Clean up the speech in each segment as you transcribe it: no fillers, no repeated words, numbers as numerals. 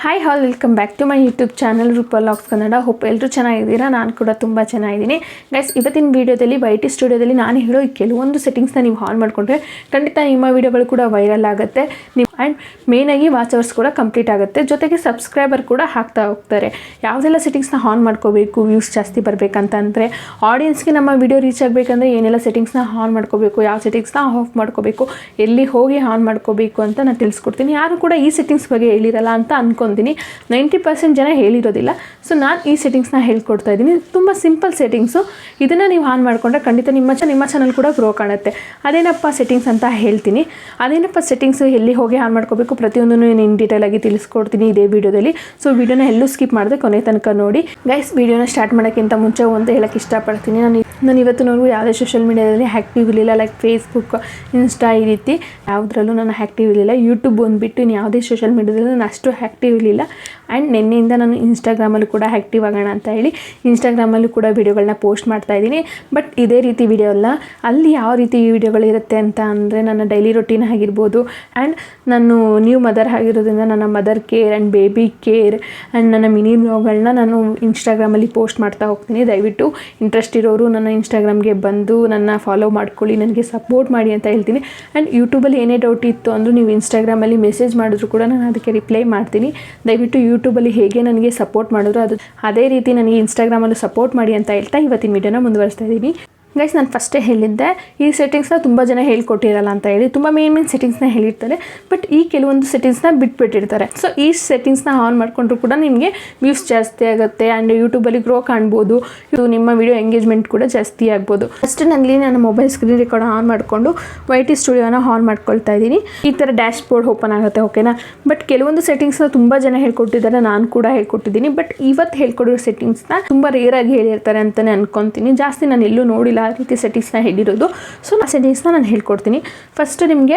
Hi all welcome back to my YouTube channel Roopa vlogs Kannada. Hope ಎಲ್ಲರೂ ಚೆನ್ನಾಗಿದ್ದೀರಾ. ನಾನು ಕೂಡ ತುಂಬ ಚೆನ್ನಾಗಿದ್ದೀನಿ ಗೈಸ್. ಇವತ್ತಿನ ವೀಡಿಯೋದಲ್ಲಿ YT ಸ್ಟುಡಿಯೋದಲ್ಲಿ ನಾನು ಹೇಳೋ ಕೆಲವೊಂದು ಸೆಟ್ಟಿಂಗ್ಸ್ನ ನೀವು ಆನ್ ಮಾಡಿಕೊಂಡ್ರೆ ಖಂಡಿತ ನಿಮ್ಮ ವೀಡಿಯೋಗಳು ಕೂಡ ವೈರಲ್ ಆಗುತ್ತೆ. ನೀವು ಆ್ಯಂಡ್ ಮೇಯ್ನಾಗಿ ವಾಚ್ ಅವರ್ಸ್ ಕೂಡ ಕಂಪ್ಲೀಟ್ ಆಗುತ್ತೆ, ಜೊತೆಗೆ ಸಬ್ಸ್ಕ್ರೈಬರ್ ಕೂಡ ಹಾಕ್ತಾ ಹೋಗ್ತಾರೆ. ಯಾವುದೆಲ್ಲ ಸೆಟ್ಟಿಂಗ್ಸ್ನ ಆನ್ ಮಾಡ್ಕೋಬೇಕು ವ್ಯೂಸ್ ಜಾಸ್ತಿ ಬರಬೇಕಂತಂದರೆ, ಆಡಿಯನ್ಸ್ಗೆ ನಮ್ಮ ವೀಡಿಯೋ ರೀಚ್ ಆಗಬೇಕಂದ್ರೆ ಏನೆಲ್ಲ ಸೆಟ್ಟಿಂಗ್ಸ್ನ ಆನ್ ಮಾಡ್ಕೋಬೇಕು, ಯಾವ ಸೆಟ್ಟಿಂಗ್ಸ್ನ ಆಫ್ ಮಾಡ್ಕೋಬೇಕು, ಎಲ್ಲಿ ಹೋಗಿ ಆನ್ ಮಾಡ್ಕೋಬೇಕು ಅಂತ ನಾನು ತಿಳಿಸ್ಕೊಡ್ತೀನಿ. ಯಾರು ಕೂಡ ಈ ಸೆಟ್ಟಿಂಗ್ಸ್ ಬಗ್ಗೆ ಹೇಳಿರಲ್ಲ ಅಂತ ಅನ್ಕೊಂಡು 90% ಜನ ಹೇಳಿರೋದಿಲ್ಲ. ಸೊ ನಾನು ಈ ಸೆಟ್ಟಿಂಗ್ಸ್ನ ಹೇಳ್ಕೊಡ್ತಾ ಇದ್ದೀನಿ. ತುಂಬ ಸಿಂಪಲ್ ಸೆಟ್ಟಿಂಗ್ಸು. ಇದನ್ನು ನೀವು ಆನ್ ಮಾಡಿಕೊಂಡ್ರೆ ಖಂಡಿತ ನಿಮ್ಮ ಚಾನಲ್ ಕೂಡ ಗ್ರೋ ಕಾಣುತ್ತೆ. ಅದೇನಪ್ಪ ಸೆಟ್ಟಿಂಗ್ಸ್ ಅಂತ ಹೇಳ್ತೀನಿ. ಅದೇನಪ್ಪ ಸೆಟ್ಟಿಂಗ್ಸು, ಎಲ್ಲಿ ಹೋಗಿ ಆನ್ ಮಾಡ್ಕೋಬೇಕು, ಪ್ರತಿಯೊಂದನ್ನು ಇನ್ ಡೀಟೇಲ್ ಆಗಿ ತಿಳಿಸ್ಕೊಡ್ತೀನಿ ಇದೇ ವಿಡಿಯೋದಲ್ಲಿ. ಸೊ ವಿಡಿಯೋನ ಎಲ್ಲೂ ಸ್ಕಿಪ್ ಮಾಡಿದೆ ಕೊನೆ ತನಕ ನೋಡಿ ಗೈಸ್. ವಿಡಿಯೋನ ಸ್ಟಾರ್ಟ್ ಮಾಡೋಕ್ಕಿಂತ ಮುಂಚೆ ಒಂದು ಹೇಳೋಕ್ಕೆ ಇಷ್ಟಪಡ್ತೀನಿ. ನಾನು ಇವತ್ತಿನವರೆಗೂ ಯಾವುದೇ ಸೋಷಿಯಲ್ ಮೀಡಿಯಾದಲ್ಲಿ ಆ್ಯಕ್ಟಿವ್ ಇರಲಿಲ್ಲ. ಲೈಕ್ ಫೇಸ್ಬುಕ್, ಇನ್ಸ್ಟಾ ಈ ರೀತಿ ಯಾವುದರಲ್ಲೂ ನಾನು ಆ್ಯಕ್ಟಿವ್ ಇರಲಿಲ್ಲ. ಯೂಟ್ಯೂಬ್ ಬಂದುಬಿಟ್ಟು ಇನ್ನು ಯಾವುದೇ ಸೋಷಿಯಲ್ ಮೀಡಿಯಾದಲ್ಲಿ ನಾನು ಅಷ್ಟು ಆ್ಯಕ್ಟಿವ್ ಇರಲಿಲ್ಲ. ಆ್ಯಂಡ್ ನಿನ್ನೆಯಿಂದ ನಾನು ಇನ್ಸ್ಟಾಗ್ರಾಮಲ್ಲೂ ಕೂಡ ಆ್ಯಕ್ಟಿವ್ ಆಗೋಣ ಅಂತ ಹೇಳಿ ಇನ್ಸ್ಟಾಗ್ರಾಮಲ್ಲೂ ಕೂಡ ವೀಡಿಯೋಗಳನ್ನ ಪೋಸ್ಟ್ ಮಾಡ್ತಾಯಿದ್ದೀನಿ. ಬಟ್ ಇದೇ ರೀತಿ ವೀಡಿಯೋ ಅಲ್ಲ. ಅಲ್ಲಿ ಯಾವ ರೀತಿ ವೀಡಿಯೋಗಳಿರುತ್ತೆ ಅಂತ ಅಂದರೆ, ನನ್ನ ಡೈಲಿ ರೊಟೀನ್ ಆಗಿರ್ಬೋದು, ಆ್ಯಂಡ್ ನಾನು ನ್ಯೂ ಮದರ್ ಆಗಿರೋದ್ರಿಂದ ನನ್ನ mother care and baby care and ನನ್ನ ಮಿನಿ ವ್ಲಾಗ್ಗಳನ್ನ ನಾನು ಇನ್ಸ್ಟಾಗ್ರಾಮಲ್ಲಿ ಪೋಸ್ಟ್ ಮಾಡ್ತಾ ಹೋಗ್ತೀನಿ. ದಯವಿಟ್ಟು ಇಂಟ್ರೆಸ್ಟ್ ಇರೋರು ನನ್ನ ಇನ್ಸ್ಟಾಗ್ರಾಮ್ಗೆ ಬಂದು ನನ್ನ ಫಾಲೋ ಮಾಡ್ಕೊಳ್ಳಿ, ನನಗೆ ಸಪೋರ್ಟ್ ಮಾಡಿ ಅಂತ ಹೇಳ್ತೀನಿ. ಆ್ಯಂಡ್ ಯೂಟ್ಯೂಬಲ್ಲಿ ಏನೇ ಡೌಟ್ ಇತ್ತು ಅಂದರೂ ನೀವು ಇನ್ಸ್ಟಾಗ್ರಾಮಲ್ಲಿ ಮೆಸೇಜ್ ಮಾಡಿದ್ರು ಕೂಡ ನಾನು ಅದಕ್ಕೆ ರಿಪ್ಲೈ ಮಾಡ್ತೀನಿ. ದಯವಿಟ್ಟು ಯೂಟ್ಯೂಬಲ್ಲಿ ಹೇಗೆ ನನಗೆ ಸಪೋರ್ಟ್ ಮಾಡಿದ್ರು ಅದೇ ರೀತಿ ನನಗೆ ಇನ್ಸ್ಟಾಗ್ರಾಮಲ್ಲೂ ಸಪೋರ್ಟ್ ಮಾಡಿ ಅಂತ ಹೇಳ್ತಾ ಇವತ್ತಿನ ವೀಡಿಯೋನ ಮುಂದುವರಿಸ್ತಾ ಇದ್ದೀನಿ. ಗೈಸ್, ನಾನು ಫಸ್ಟೇ ಹೇಳಿದ್ದೆ ಈ ಸೆಟ್ಟಿಂಗ್ಸ್ನ ತುಂಬ ಜನ ಹೇಳ್ಕೊಟ್ಟಿರಲ್ಲ ಅಂತ ಹೇಳಿ. ತುಂಬ ಮೇನ್ ಸೆಟ್ಟಿಂಗ್ಸ್ನ ಹೇಳಿರ್ತಾರೆ, ಬಟ್ ಈ ಕೆಲವೊಂದು ಸೆಟ್ಟಿಂಗ್ಸ್ನ ಬಿಟ್ಬಿಟ್ಟಿರ್ತಾರೆ. ಸೊ ಈ ಸೆಟ್ಟಿಂಗ್ಸ್ನ ಆನ್ ಮಾಡಿಕೊಂಡ್ರು ಕೂಡ ನಿಮಗೆ ವ್ಯೂಸ್ ಜಾಸ್ತಿ ಆಗುತ್ತೆ ಆ್ಯಂಡ್ ಯೂಟ್ಯೂಬಲ್ಲಿ ಗ್ರೋ ಕಾಣ್ಬೋದು. ಇದು ನಿಮ್ಮ ವಿಡಿಯೋ ಎಂಗೇಜ್ಮೆಂಟ್ ಕೂಡ ಜಾಸ್ತಿ ಆಗ್ಬೋದು. ಫಸ್ಟ್ ನನ್ನ ಮೊಬೈಲ್ ಸ್ಕ್ರೀನ್ ರೆಕಾರ್ಡ್ ಆನ್ ಮಾಡಿಕೊಂಡು YT ಸ್ಟುಡಿಯೋನ ಆನ್ ಮಾಡ್ಕೊಳ್ತಾ ಇದ್ದೀನಿ. ಈ ಥರ ಡ್ಯಾಶ್ ಬೋರ್ಡ್ ಓಪನ್ ಆಗುತ್ತೆ, ಓಕೆನಾ. ಬಟ್ ಕೆಲವೊಂದು ಸೆಟ್ಟಿಂಗ್ಸ್ನ ತುಂಬ ಜನ ಹೇಳ್ಕೊಟ್ಟಿದ್ದಾರೆ, ನಾನು ಕೂಡ ಹೇಳ್ಕೊಟ್ಟಿದ್ದೀನಿ. ಬಟ್ ಇವತ್ತು ಹೇಳ್ಕೊಡೋ ಸೆಟ್ಟಿಂಗ್ಸ್ನ ತುಂಬ ರೇರಾಗಿ ಹೇಳಿರ್ತಾರೆ ಅಂತಲೇ ಅನ್ಕೊತೀನಿ. ಜಾಸ್ತಿ ನಾನು ಎಲ್ಲೂ ನೋಡಿಲ್ಲ ಆ ರೀತಿ ಸೆಟ್ಟಿಂಗ್ಸ್ನ ಹೇಳಿರೋದು. ಸೊ ಆ ಸೆಟ್ಟಿಂಗ್ಸ್ನ ನಾನು ಹೇಳ್ಕೊಡ್ತೀನಿ. ಫಸ್ಟ್ ನಿಮಗೆ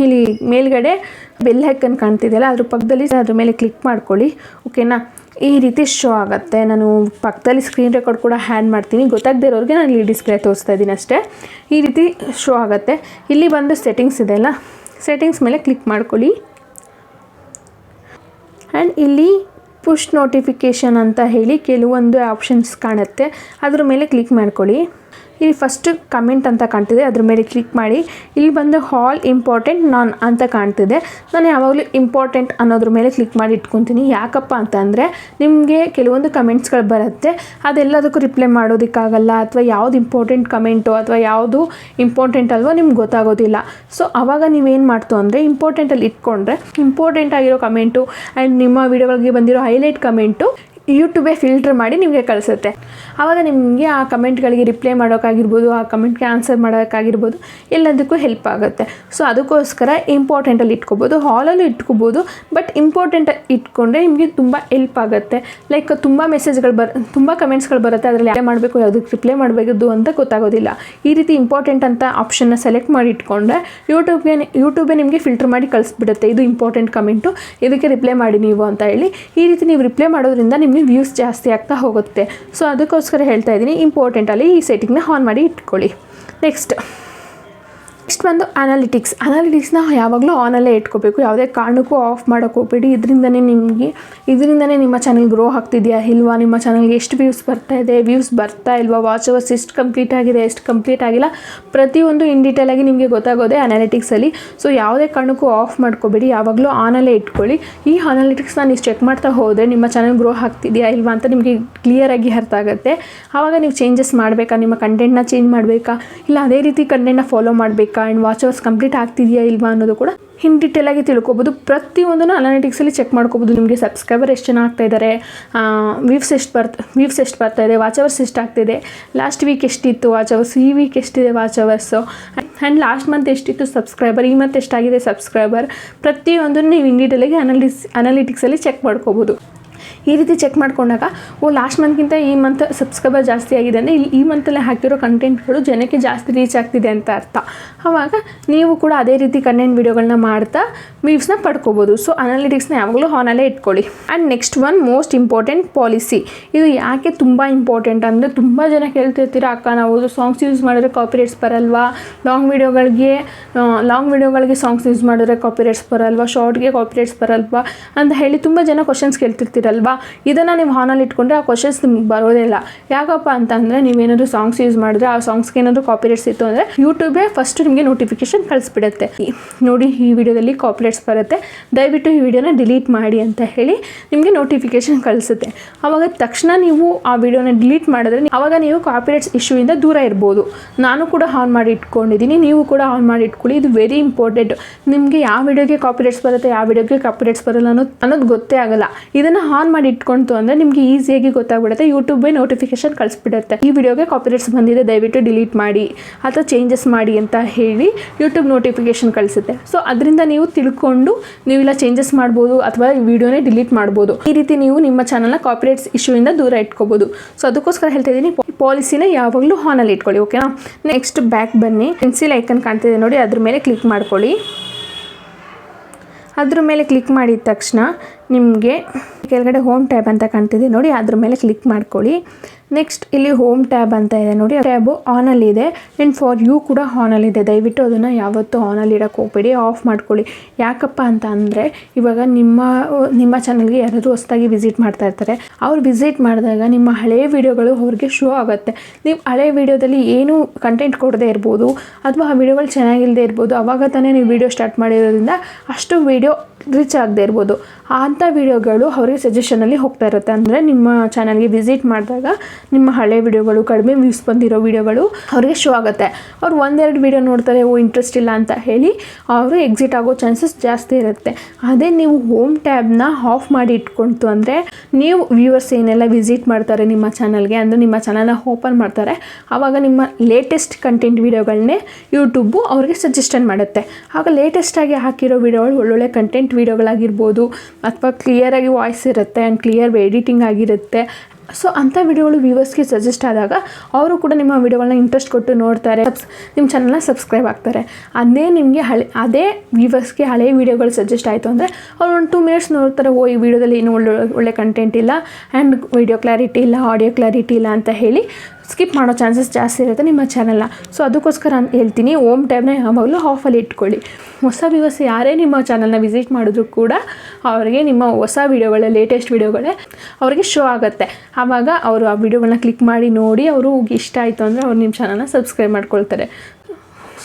ಇಲ್ಲಿ ಮೇಲ್ಗಡೆ ಬೆಲ್ ಐಕನ್ ಕಾಣ್ತಿದೆಯಲ್ಲ, ಅದ್ರ ಪಕ್ಕದಲ್ಲಿ ಅದ್ರ ಮೇಲೆ ಕ್ಲಿಕ್ ಮಾಡ್ಕೊಳ್ಳಿ, ಓಕೆನಾ. ಈ ರೀತಿ ಶೋ ಆಗುತ್ತೆ. ನಾನು ಪಕ್ಕದಲ್ಲಿ ಸ್ಕ್ರೀನ್ ರೆಕಾರ್ಡ್ ಕೂಡ ಹ್ಯಾಂಡ್ ಮಾಡ್ತೀನಿ, ಗೊತ್ತಾಗದೇ ಇರೋರಿಗೆ ನಾನು ಇಲ್ಲಿ ಡಿಸ್ಪ್ಲೇ ತೋರಿಸ್ತಾ ಇದ್ದೀನಿ ಅಷ್ಟೇ. ಈ ರೀತಿ ಶೋ ಆಗುತ್ತೆ. ಇಲ್ಲಿ ಬಂದು ಸೆಟ್ಟಿಂಗ್ಸ್ ಇದೆಯಲ್ಲ, ಸೆಟ್ಟಿಂಗ್ಸ್ ಮೇಲೆ ಕ್ಲಿಕ್ ಮಾಡ್ಕೊಳ್ಳಿ. ಆ್ಯಂಡ್ ಇಲ್ಲಿ ಪುಷ್ ನೋಟಿಫಿಕೇಷನ್ ಅಂತ ಹೇಳಿ ಕೆಲವೊಂದು ಆಪ್ಷನ್ಸ್ ಕಾಣುತ್ತೆ, ಅದ್ರ ಮೇಲೆ ಕ್ಲಿಕ್ ಮಾಡ್ಕೊಳ್ಳಿ. ಇಲ್ಲಿ ಫಸ್ಟ್ ಕಮೆಂಟ್ ಅಂತ ಕಾಣ್ತಿದೆ, ಅದ್ರ ಮೇಲೆ ಕ್ಲಿಕ್ ಮಾಡಿ. ಇಲ್ಲಿ ಬಂದು ಆಲ್ ಇಂಪಾರ್ಟೆಂಟ್ ನಾನ್ ಅಂತ ಕಾಣ್ತಿದೆ. ನಾನು ಯಾವಾಗಲೂ ಇಂಪಾರ್ಟೆಂಟ್ ಅನ್ನೋದ್ರ ಮೇಲೆ ಕ್ಲಿಕ್ ಮಾಡಿ ಇಟ್ಕೊತೀನಿ. ಯಾಕಪ್ಪ ಅಂತ ಅಂದರೆ, ನಿಮಗೆ ಕೆಲವೊಂದು ಕಮೆಂಟ್ಸ್ಗಳು ಬರುತ್ತೆ, ಅದೆಲ್ಲದಕ್ಕೂ ರಿಪ್ಲೈ ಮಾಡೋದಕ್ಕಾಗಲ್ಲ, ಅಥವಾ ಯಾವುದು ಇಂಪಾರ್ಟೆಂಟ್ ಕಮೆಂಟು ಅಥವಾ ಯಾವುದು ಇಂಪಾರ್ಟೆಂಟ್ ಅಲ್ವೋ ನಿಮ್ಗೆ ಗೊತ್ತಾಗೋದಿಲ್ಲ. ಸೊ ಆವಾಗ ನೀವೇನು ಮಾಡ್ತು ಅಂದರೆ, ಇಂಪಾರ್ಟೆಂಟಲ್ಲಿ ಇಟ್ಕೊಂಡ್ರೆ ಇಂಪಾರ್ಟೆಂಟ್ ಆಗಿರೋ ಕಮೆಂಟು ಆ್ಯಂಡ್ ನಿಮ್ಮ ವೀಡಿಯೋಗಳಿಗೆ ಬಂದಿರೋ ಹೈಲೈಟ್ ಕಮೆಂಟು ಯೂಟ್ಯೂಬೇ ಫಿಲ್ಟರ್ ಮಾಡಿ ನಿಮಗೆ ಕಳಿಸುತ್ತೆ. ಆವಾಗ ನಿಮಗೆ ಆ ಕಮೆಂಟ್ಗಳಿಗೆ ರಿಪ್ಲೈ ಮಾಡೋಕ್ಕಾಗಿರ್ಬೋದು, ಆ ಕಮೆಂಟ್ಗೆ ಆನ್ಸರ್ ಮಾಡೋಕ್ಕಾಗಿರ್ಬೋದು, ಎಲ್ಲದಕ್ಕೂ ಹೆಲ್ಪ್ ಆಗುತ್ತೆ. ಸೊ ಅದಕ್ಕೋಸ್ಕರ ಇಂಪಾರ್ಟೆಂಟಲ್ಲಿ ಇಟ್ಕೋಬೋದು, ಹಾಲಲ್ಲೂ ಇಟ್ಕೋಬೋದು. ಬಟ್ ಇಂಪಾರ್ಟೆಂಟ್ ಇಟ್ಕೊಂಡ್ರೆ ನಿಮಗೆ ತುಂಬ ಹೆಲ್ಪ್ ಆಗುತ್ತೆ. ಲೈಕ್ ತುಂಬ ತುಂಬ ಕಮೆಂಟ್ಸ್ಗಳು ಬರುತ್ತೆ, ಅದರಲ್ಲಿ ಯಾರೇ ಮಾಡಬೇಕು, ಯಾವುದಕ್ಕೆ ರಿಪ್ಲೈ ಮಾಡಬೇಕು ಅಂತ ಗೊತ್ತಾಗೋದಿಲ್ಲ. ಈ ರೀತಿ ಇಂಪಾರ್ಟೆಂಟ್ ಅಂತ ಆಪ್ಷನ್ನ ಸೆಲೆಕ್ಟ್ ಮಾಡಿ ಇಟ್ಕೊಂಡ್ರೆ ಯೂಟ್ಯೂಬೇ ನಿಮಗೆ ಫಿಲ್ಟರ್ ಮಾಡಿ ಕಳಿಸ್ಬಿಡುತ್ತೆ, ಇದು ಇಂಪಾರ್ಟೆಂಟ್ ಕಮೆಂಟು, ಇದಕ್ಕೆ ರಿಪ್ಲೈ ಮಾಡಿ ನೀವು ಅಂತ ಹೇಳಿ. ಈ ರೀತಿ ನೀವು ರಿಪ್ಲೈ ಮಾಡೋದ್ರಿಂದ ನಿಮಗೆ ವ್ಯೂಸ್ ಜಾಸ್ತಿ ಆಗ್ತಾ ಹೋಗುತ್ತೆ. ಸೊ ಅದಕ್ಕೋಸ್ಕರ ಹೇಳ್ತಾ ಇದ್ದೀನಿ, ಇಂಪಾರ್ಟೆಂಟಲ್ಲಿ ಈ ಸೆಟ್ಟಿಂಗ್ನ ಆನ್ ಮಾಡಿ ಇಟ್ಕೊಳ್ಳಿ. ನೆಕ್ಸ್ಟ್ ಬಂದು ಅನಾಲಿಟಿಕ್ಸ್ನ ಯಾವಾಗಲೂ ಆನಲ್ಲೇ ಇಟ್ಕೋಬೇಕು. ಯಾವುದೇ ಕಾರಣಕ್ಕೂ ಆಫ್ ಮಾಡೋಕ್ಕೆ ಹೋಗ್ಬೇಡಿ. ಇದರಿಂದನೇ ನಿಮ್ಮ ಚಾನಲ್ ಗ್ರೋ ಆಗ್ತಿದೆಯಾ ಇಲ್ವಾ, ನಿಮ್ಮ ಚಾನಲ್ಗೆ ಎಷ್ಟು ವ್ಯೂಸ್ ಬರ್ತಾ ಇಲ್ವಾ, ವಾಚ್ ಅವರ್ಸ್ ಎಷ್ಟು ಕಂಪ್ಲೀಟ್ ಆಗಿದೆ, ಎಷ್ಟು ಕಂಪ್ಲೀಟ್ ಆಗಿಲ್ಲ, ಪ್ರತಿಯೊಂದು ಇನ್ ಡೀಟೇಲ್ ಆಗಿ ನಿಮಗೆ ಗೊತ್ತಾಗೋದೆ ಅನಾಲಿಟಿಕ್ಸಲ್ಲಿ. ಸೊ ಯಾವುದೇ ಕಾರಣಕ್ಕೂ ಆಫ್ ಮಾಡ್ಕೋಬೇಡಿ, ಯಾವಾಗಲೂ ಆನಲ್ಲೇ ಇಟ್ಕೊಳ್ಳಿ. ಈ ಅನಾಲಿಟಿಕ್ಸ್ನ ನೀವು ಚೆಕ್ ಮಾಡ್ತಾ ಹೋದರೆ ನಿಮ್ಮ ಚಾನಲ್ ಗ್ರೋ ಆಗ್ತಿದೆಯಾ ಇಲ್ವಾ ಅಂತ ನಿಮಗೆ ಕ್ಲಿಯರಾಗಿ ಅರ್ಥ ಆಗುತ್ತೆ. ಆವಾಗ ನೀವು ಚೇಂಜಸ್ ಮಾಡಬೇಕಾ, ನಿಮ್ಮ ಕಂಟೆಂಟ್ನ ಚೇಂಜ್ ಮಾಡಬೇಕಾ, ಇಲ್ಲ ಅದೇ ರೀತಿ ಕಂಟೆಂಟ್ನ ಫಾಲೋ ಮಾಡಬೇಕಾ, ಆ್ಯಂಡ್ ವಾಚ್ ಅವರ್ಸ್ ಕಂಪ್ಲೀಟ್ ಆಗ್ತಿದೆಯಾ ಇಲ್ವಾ ಅನ್ನೋದು ಕೂಡ ಇನ್ ಡೀಟೇಲ್ ಆಗಿ ತಿಳ್ಕೊಬೋದು. ಪ್ರತಿಯೊಂದನ್ನು ಅನಾಲಿಟಿಕ್ಸಲ್ಲಿ ಚೆಕ್ ಮಾಡ್ಕೋಬೋದು. ನಿಮಗೆ ಸಬ್ಸ್ಕ್ರೈಬರ್ ಎಷ್ಟು ಜನ ಆಗ್ತಾ ಇದ್ದಾರೆ, ವ್ಯೂಸ್ ಎಷ್ಟು ಬರ್ತಾ ಇದೆ, ವಾಚ್ ಅವರ್ಸ್ ಎಷ್ಟು ಆಗ್ತಿದೆ, ಲಾಸ್ಟ್ ವೀಕ್ ಎಷ್ಟಿತ್ತು ವಾಚ್ ಅವರ್ಸ್, ಈ ವೀಕ್ ಎಷ್ಟಿದೆ watch hours, and last month ಎಷ್ಟಿತ್ತು ಸಬ್ಸ್ಕ್ರೈಬರ್, ಈ ಮಂತ್ ಎಷ್ಟಾಗಿದೆ ಸಬ್ಸ್ಕ್ರೈಬರ್, ಪ್ರತಿಯೊಂದನ್ನು ನೀವು ಇನ್ ಡೀಟೇಲಾಗಿ ಅನಾಲಿಟಿಕ್ಸಲ್ಲಿ ಚೆಕ್ ಮಾಡ್ಕೋಬೋದು. ಈ ರೀತಿ ಚೆಕ್ ಮಾಡ್ಕೊಂಡಾಗ ಲಾಸ್ಟ್ ಮಂತ್ಗಿಂತ ಈ ಮಂತ್ ಸಬ್ಸ್ಕ್ರೈಬರ್ ಜಾಸ್ತಿ ಆಗಿದೆ ಅಂದರೆ ಈ ಮಂತಲ್ಲೇ ಹಾಕಿರೋ ಕಂಟೆಂಟ್ಗಳು ಜನಕ್ಕೆ ಜಾಸ್ತಿ ರೀಚ್ ಆಗ್ತಿದೆ ಅಂತ ಅರ್ಥ. ಆವಾಗ ನೀವು ಕೂಡ ಅದೇ ರೀತಿ ಕಂಟೆಂಟ್ ವೀಡಿಯೋಗಳನ್ನ ಮಾಡ್ತಾ ವ್ಯೂಸ್ನ ಪಡ್ಕೋಬೋದು. ಸೊ ಅನಾಲಿಟಿಕ್ಸ್ನ ಯಾವಾಗಲೂ ಆನಲ್ಲೇ ಇಟ್ಕೊಳ್ಳಿ. And next one most important policy. ಇದು ಯಾಕೆ ತುಂಬ ಇಂಪಾರ್ಟೆಂಟ್ ಅಂದರೆ ತುಂಬ ಜನ ಕೇಳ್ತಿರ್ತೀರ, ಅಕ್ಕ ನಾವು ಸಾಂಗ್ಸ್ ಯೂಸ್ ಮಾಡಿದ್ರೆ ಕಾಪಿರೈಟ್ಸ್ ಬರಲ್ವಾ, ಲಾಂಗ್ ವೀಡಿಯೋಗಳಿಗೆ ಸಾಂಗ್ಸ್ ಯೂಸ್ ಮಾಡಿದ್ರೆ ಕಾಪಿರೈಟ್ಸ್ ಬರಲ್ವಾ, ಶಾರ್ಟ್ಗೆ ಕಾಪಿರೈಟ್ಸ್ ಬರಲ್ವಾ ಅಂತ ಹೇಳಿ ತುಂಬ ಜನ ಕ್ವಶನ್ಸ್ ಕೇಳ್ತಿರ್ತೀರಲ್ವಾ. ಇದನ್ನು ನೀವು ಆನಲ್ಲಿ ಇಟ್ಕೊಂಡ್ರೆ ಆ ಕ್ವಶನ್ಸ್ ನಿಮ್ಗೆ ಬರೋದಿಲ್ಲ. ಯಾಕಪ್ಪ ಅಂತಂದರೆ ನೀವೇನಾದರೂ ಸಾಂಗ್ಸ್ ಯೂಸ್ ಮಾಡಿದ್ರೆ ಆ ಸಾಂಗ್ಸ್ಗೆ ಏನಾದರೂ ಕಾಪಿರೈಟ್ಸ್ ಇತ್ತು ಅಂದರೆ ಯೂಟ್ಯೂಬೇ ಫಸ್ಟ್ ನಿಮಗೆ ನೋಟಿಫಿಕೇಶನ್ ಕಳಿಸ್ಬಿಡುತ್ತೆ, ನೋಡಿ ಈ ವಿಡಿಯೋದಲ್ಲಿ ಕಾಪಿರೈಟ್ಸ್ ಬರುತ್ತೆ, ದಯವಿಟ್ಟು ಈ ವಿಡಿಯೋನ ಡಿಲೀಟ್ ಮಾಡಿ ಅಂತ ಹೇಳಿ ನಿಮಗೆ ನೋಟಿಫಿಕೇಶನ್ ಕಳಿಸುತ್ತೆ. ಆವಾಗ ತಕ್ಷಣ ನೀವು ಆ ವಿಡಿಯೋನ ಡಿಲೀಟ್ ಮಾಡಿದ್ರೆ ಆವಾಗ ನೀವು ಕಾಪಿರೈಟ್ಸ್ ಇಶ್ಯೂಯಿಂದ ದೂರ ಇರ್ಬೋದು. ನಾನು ಕೂಡ ಆನ್ ಮಾಡಿ ಇಟ್ಕೊಂಡಿದ್ದೀನಿ, ನೀವು ಕೂಡ ಆನ್ ಮಾಡಿ ಇಟ್ಕೊಳ್ಳಿ. ಇದು ವೆರಿ ಇಂಪಾರ್ಟೆಂಟ್. ನಿಮಗೆ ಯಾವ ವಿಡಿಯೋಗೆ ಕಾಪಿರೈಟ್ಸ್ ಬರುತ್ತೆ, ಯಾವ ವಿಡಿಯೋಗೆ ಕಾಪಿರೈಟ್ಸ್ ಬರಲ್ಲ ಅನ್ನೋದು ಗೊತ್ತೇ ಆಗಲ್ಲ. ಇದನ್ನು ಆನ್ ಮಾಡಿ ಇಟ್ಕೊಂತು ಅಂದರೆ ನಿಮಗೆ ಈಸಿಯಾಗಿ ಗೊತ್ತಾಗ್ಬಿಡುತ್ತೆ, ಯೂಟ್ಯೂಬೇ ನೋಟಿಫಿಕೇಶನ್ ಕಳಿಸ್ಬಿಡುತ್ತೆ, ಈ ವಿಡಿಯೋಗೆ ಕಾಪಿರೈಟ್ಸ್ ಬಂದಿದೆ ದಯವಿಟ್ಟು ಡಿಲೀಟ್ ಮಾಡಿ ಅಥವಾ ಚೇಂಜಸ್ ಮಾಡಿ ಅಂತ ಹೇಳಿ ಯೂಟ್ಯೂಬ್ ನೋಟಿಫಿಕೇಶನ್ ಕಳಿಸುತ್ತೆ. ಸೊ ಅದರಿಂದ ನೀವು ತಿಳ್ಕೊಂಡು ನೀವೆಲ್ಲ ಚೇಂಜಸ್ ಮಾಡ್ಬೋದು ಅಥವಾ ಈ ವಿಡಿಯೋನೇ ಡಿಲೀಟ್ ಮಾಡ್ಬೋದು. ಈ ರೀತಿ ನೀವು ನಿಮ್ಮ ಚಾನಲ್ನ ಕಾಪಿರೈಟ್ಸ್ ಇಶ್ಯೂಯಿಂದ ದೂರ ಇಟ್ಕೋಬೋದು. ಸೊ ಅದಕ್ಕೋಸ್ಕರ ಹೇಳ್ತಾ ಇದ್ದೀನಿ, ಪಾಲಿಸಿನ ಯಾವಾಗಲೂ ಆನಲ್ಲಿ ಇಟ್ಕೊಳ್ಳಿ. ಓಕೆನಾ. ನೆಕ್ಸ್ಟ್ ಬ್ಯಾಕ್ ಬನ್ನಿ, ಪೆನ್ಸಿಲ್ ಐಕನ್ ಕಾಣ್ತಿದೆ ನೋಡಿ, ಅದ್ರ ಮೇಲೆ ಕ್ಲಿಕ್ ಮಾಡ್ಕೊಳ್ಳಿ. ಅದ್ರ ಮೇಲೆ ಕ್ಲಿಕ್ ಮಾಡಿದ ತಕ್ಷಣ ನಿಮಗೆ ಕೆಳಗಡೆ ಹೋಮ್ ಟ್ಯಾಬ್ ಅಂತ ಕಾಣ್ತಿದೆ ನೋಡಿ, ಅದ್ರ ಮೇಲೆ ಕ್ಲಿಕ್ ಮಾಡ್ಕೊಳ್ಳಿ. ನೆಕ್ಸ್ಟ್ ಇಲ್ಲಿ ಹೋಮ್ ಟ್ಯಾಬ್ ಅಂತ ಇದೆ ನೋಡಿ, ಟ್ಯಾಬು ಆನಲ್ಲಿದೆ. ಆ್ಯಂಡ್ ಫಾರ್ ಯು ಕೂಡ ಆನಲ್ಲಿದೆ. ದಯವಿಟ್ಟು ಅದನ್ನು ಯಾವತ್ತೂ ಆನಲ್ಲಿ ಇಡೋಕ್ಕೆ ಹೋಗಬೇಡಿ, ಆಫ್ ಮಾಡ್ಕೊಳ್ಳಿ. ಯಾಕಪ್ಪ ಅಂತ ಅಂದರೆ ಇವಾಗ ನಿಮ್ಮ ಚಾನಲ್ಗೆ ಯಾರಾದರೂ ಹೊಸದಾಗಿ ವಿಸಿಟ್ ಮಾಡ್ತಾ ಇರ್ತಾರೆ, ಅವ್ರು ವಿಸಿಟ್ ಮಾಡಿದಾಗ ನಿಮ್ಮ ಹಳೆಯ ವೀಡಿಯೋಗಳು ಅವ್ರಿಗೆ ಶೋ ಆಗುತ್ತೆ. ನೀವು ಹಳೆಯ ವೀಡಿಯೋದಲ್ಲಿ ಏನು ಕಂಟೆಂಟ್ ಕೊಡದೇ ಇರ್ಬೋದು ಅಥವಾ ಆ ವಿಡಿಯೋಗಳು ಚೆನ್ನಾಗಿಲ್ಲದೆ ಇರ್ಬೋದು, ಆವಾಗ ತಾನೇ ನೀವು ವೀಡಿಯೋ ಸ್ಟಾರ್ಟ್ ಮಾಡಿರೋದ್ರಿಂದ ಅಷ್ಟು ವೀಡಿಯೋ ರೀಚ್ ಆಗದೆ ಇರ್ಬೋದು. ಅಂಥ ವೀಡಿಯೋಗಳು ಅವರಿಗೆ ಸಜೆಷನಲ್ಲಿ ಹೋಗ್ತಾ ಇರುತ್ತೆ. ಅಂದರೆ ನಿಮ್ಮ ಚಾನಲ್ಗೆ ವಿಸಿಟ್ ಮಾಡಿದಾಗ ನಿಮ್ಮ ಹಳೆ ವೀಡಿಯೋಗಳು, ಕಡಿಮೆ ವ್ಯೂಸ್ ಬಂದಿರೋ ವೀಡಿಯೋಗಳು ಅವ್ರಿಗೆ ಶೋ ಆಗುತ್ತೆ. ಅವ್ರು ಒಂದೆರಡು ವೀಡಿಯೋ ನೋಡ್ತಾರೆ, ಇಂಟ್ರೆಸ್ಟ್ ಇಲ್ಲ ಅಂತ ಹೇಳಿ ಅವರು ಎಕ್ಸಿಟ್ ಆಗೋ ಚಾನ್ಸಸ್ ಜಾಸ್ತಿ ಇರುತ್ತೆ. ಅದೇ ನೀವು ಹೋಮ್ ಟ್ಯಾಬ್ನ ಆಫ್ ಮಾಡಿ ಇಟ್ಕೊಳ್ತು ಅಂದರೆ ನೀವು ವ್ಯೂವರ್ಸ್ ಏನೆಲ್ಲ ವಿಸಿಟ್ ಮಾಡ್ತಾರೆ ನಿಮ್ಮ ಚಾನಲ್ಗೆ, ಅಂದರೆ ನಿಮ್ಮ ಚಾನಲ್ನ ಓಪನ್ ಮಾಡ್ತಾರೆ, ಆವಾಗ ನಿಮ್ಮ ಲೇಟೆಸ್ಟ್ ಕಂಟೆಂಟ್ ವೀಡಿಯೋಗಳನ್ನೇ ಯೂಟ್ಯೂಬು ಅವ್ರಿಗೆ ಸಜೆಷನ್ ಮಾಡುತ್ತೆ. ಆಗ ಲೇಟೆಸ್ಟಾಗಿ ಹಾಕಿರೋ ವೀಡಿಯೋಗಳು ಒಳ್ಳೊಳ್ಳೆ ಕಂಟೆಂಟ್ ವೀಡಿಯೋಗಳಾಗಿರ್ಬೋದು ಅಥವಾ ಕ್ಲಿಯರಾಗಿ ವಾಯ್ಸ್ ಇರುತ್ತೆ ಆ್ಯಂಡ್ ಕ್ಲಿಯರ್ ಎಡಿಟಿಂಗ್ ಆಗಿರುತ್ತೆ. ಸೊ ಅಂಥ ವಿಡಿಯೋಗಳು ವ್ಯೂವರ್ಸ್ಗೆ ಸಜೆಸ್ಟ್ ಆದಾಗ ಅವರು ಕೂಡ ನಿಮ್ಮ ವಿಡಿಯೋಗಳನ್ನ ಇಂಟ್ರೆಸ್ಟ್ ಕೊಟ್ಟು ನೋಡ್ತಾರೆ, ನಿಮ್ಮ ಚಾನಲ್ನ ಸಬ್ಸ್ಕ್ರೈಬ್ ಆಗ್ತಾರೆ. ಅದೇ ನಿಮಗೆ ಅದೇ ವ್ಯೂವರ್ಸ್ಗೆ ಹಳೆಯ ವೀಡಿಯೋಗಳು ಸಜೆಸ್ಟ್ ಆಯಿತು ಅಂದರೆ ಅವ್ರು ಒಂದು 2 ಮಿನಿಟ್ಸ್ ನೋಡ್ತಾರೆ, ಈ ವಿಡಿಯೋದಲ್ಲಿ ಏನು ಒಳ್ಳೆ ಕಂಟೆಂಟ್ ಇಲ್ಲ ಆ್ಯಂಡ್ ವಿಡಿಯೋ ಕ್ಲಾರಿಟಿ ಇಲ್ಲ, ಆಡಿಯೋ ಕ್ಲಾರಿಟಿ ಇಲ್ಲ ಅಂತ ಹೇಳಿ ಸ್ಕಿಪ್ ಮಾಡೋ ಚಾನ್ಸಸ್ ಜಾಸ್ತಿ ಇರುತ್ತೆ ನಿಮ್ಮ ಚಾನಲ್ನ. ಸೊ ಅದಕ್ಕೋಸ್ಕರ ಹೇಳ್ತೀನಿ, ಹೋಮ್ ಟ್ಯಾಬ್ನ ಯಾವಾಗಲೂ ಆಫಲ್ಲಿ ಇಟ್ಕೊಳ್ಳಿ. ಹೊಸ ವ್ಯೂವರ್ಸ್ ಯಾರೇ ನಿಮ್ಮ ಚಾನಲ್ನ ವಿಸಿಟ್ ಮಾಡಿದ್ರು ಕೂಡ ಅವರಿಗೆ ನಿಮ್ಮ ಹೊಸ ವೀಡಿಯೋಗಳೇ, ಲೇಟೆಸ್ಟ್ ವೀಡಿಯೋಗಳೇ ಅವರಿಗೆ ಶೋ ಆಗುತ್ತೆ. ಆವಾಗ ಅವರು ಆ ವಿಡಿಯೋಗಳನ್ನ ಕ್ಲಿಕ್ ಮಾಡಿ ನೋಡಿ ಅವ್ರಿಗೆ ಇಷ್ಟ ಆಯಿತು ಅಂದರೆ ಅವ್ರು ನಿಮ್ಮ ಚಾನಲ್ನ ಸಬ್ಸ್ಕ್ರೈಬ್ ಮಾಡ್ಕೊಳ್ತಾರೆ.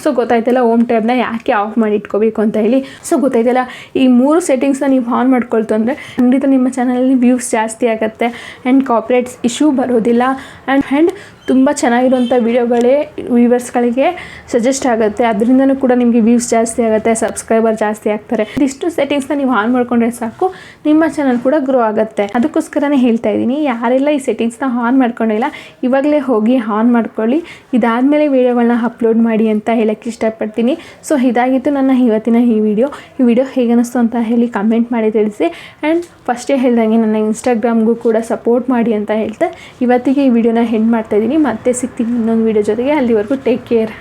ಸೊ ಗೊತ್ತಾಯ್ತಲ್ಲ ಹೋಮ್ ಟ್ಯಾಬ್ನ ಯಾಕೆ ಆಫ್ ಮಾಡಿ ಇಟ್ಕೋಬೇಕು ಅಂತ ಹೇಳಿ. ಸೊ ಗೊತ್ತಾಯ್ತಲ್ಲ, ಈ 3 ಸೆಟ್ಟಿಂಗ್ಸ್ನ ನೀವು ಆನ್ ಮಾಡ್ಕೊಳ್ತು ಅಂದರೆ ಖಂಡಿತ ನಿಮ್ಮ ಚಾನಲಲ್ಲಿ ವ್ಯೂಸ್ ಜಾಸ್ತಿ ಆಗುತ್ತೆ ಆ್ಯಂಡ್ ಕಾಪಿರೈಟ್ಸ್ ಇಶ್ಯೂ ಬರೋದಿಲ್ಲ ಆ್ಯಂಡ್ ತುಂಬ ಚೆನ್ನಾಗಿರುವಂಥ ವೀಡಿಯೋಗಳೇ ವ್ಯೂವರ್ಸ್ಗಳಿಗೆ ಸಜೆಸ್ಟ್ ಆಗುತ್ತೆ. ಅದರಿಂದನೂ ಕೂಡ ನಿಮಗೆ ವ್ಯೂಸ್ ಜಾಸ್ತಿ ಆಗುತ್ತೆ, ಸಬ್ಸ್ಕ್ರೈಬರ್ ಜಾಸ್ತಿ ಆಗ್ತಾರೆ. ಇದಿಷ್ಟು ಸೆಟ್ಟಿಂಗ್ಸ್ನ ನೀವು ಆನ್ ಮಾಡ್ಕೊಂಡ್ರೆ ಸಾಕು, ನಿಮ್ಮ ಚಾನಲ್ ಕೂಡ ಗ್ರೋ ಆಗುತ್ತೆ. ಅದಕ್ಕೋಸ್ಕರನೇ ಹೇಳ್ತಾ ಇದ್ದೀನಿ, ಯಾರೆಲ್ಲ ಈ ಸೆಟ್ಟಿಂಗ್ಸ್ನ ಆನ್ ಮಾಡ್ಕೊಂಡಿಲ್ಲ ಇವಾಗಲೇ ಹೋಗಿ ಆನ್ ಮಾಡ್ಕೊಳ್ಳಿ. ಇದಾದಮೇಲೆ ವೀಡಿಯೋಗಳನ್ನ ಅಪ್ಲೋಡ್ ಮಾಡಿ ಅಂತ ಹೇಳೋಕ್ಕೆ ಇಷ್ಟಪಡ್ತೀನಿ. ಸೊ ಇದಾಗಿತ್ತು ನನ್ನ ಇವತ್ತಿನ ಈ ವಿಡಿಯೋ ಹೇಗೆ ಅನ್ನಿಸ್ತು ಅಂತ ಹೇಳಿ ಕಮೆಂಟ್ ಮಾಡಿ ತಿಳಿಸಿ. ಆ್ಯಂಡ್ ಫಸ್ಟೇ ಹೇಳ್ದಂಗೆ ನನ್ನ ಇನ್ಸ್ಟಾಗ್ರಾಮ್ಗೂ ಕೂಡ ಸಪೋರ್ಟ್ ಮಾಡಿ ಅಂತ ಹೇಳ್ತಾ ಇವತ್ತಿಗೆ ಈ ವಿಡಿಯೋನ ಎಂಡ್ ಮಾಡ್ತಾಯಿದ್ದೀನಿ. ಮತ್ತೆ ಸಿಗ್ತೀನಿ ಇನ್ನೊಂದು ವಿಡಿಯೋ ಜೊತೆಗೆ. ಅಲ್ಲಿವರೆಗೂ ಟೇಕ್ ಕೇರ್.